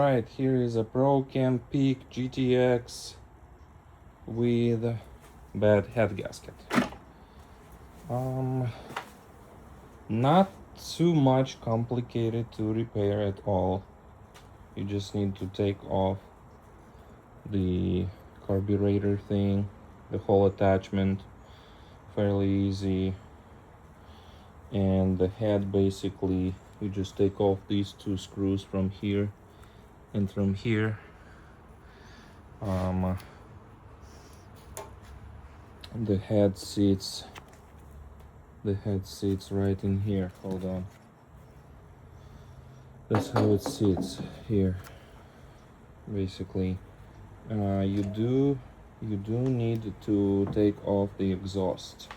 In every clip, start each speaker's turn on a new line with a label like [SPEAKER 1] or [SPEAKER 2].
[SPEAKER 1] Alright, here is a Prochem Peak GTX with bad head gasket. Not too much complicated to repair at all. You just need to take off the carburetor thing, the whole attachment, fairly easy. And the head, basically you just take off these two screws from here and from here. The head sits right in here. Hold on, that's how it sits here. Basically, you do need to take off the exhaust.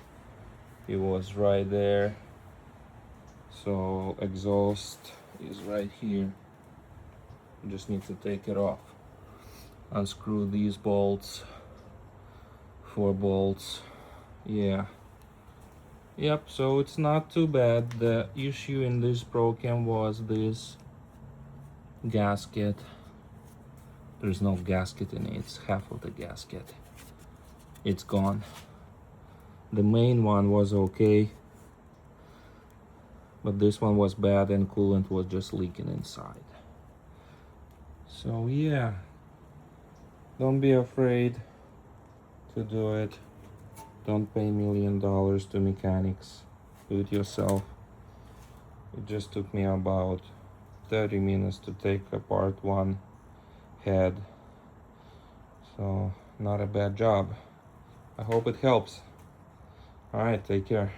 [SPEAKER 1] It was right there, so exhaust is right here. You just need to take it off. Unscrew these bolts, 4 bolts. Yep, so it's not too bad. The issue in this Prochem was this gasket. There's no gasket in it, it's half of the gasket. It's gone. The main one was okay, but this one was bad and coolant was just leaking inside. So yeah, don't be afraid to do it. Don't pay $1 million to mechanics. Do it yourself. It just took me about 30 minutes to take apart one head. So not a bad job. I hope it helps. All right, take care.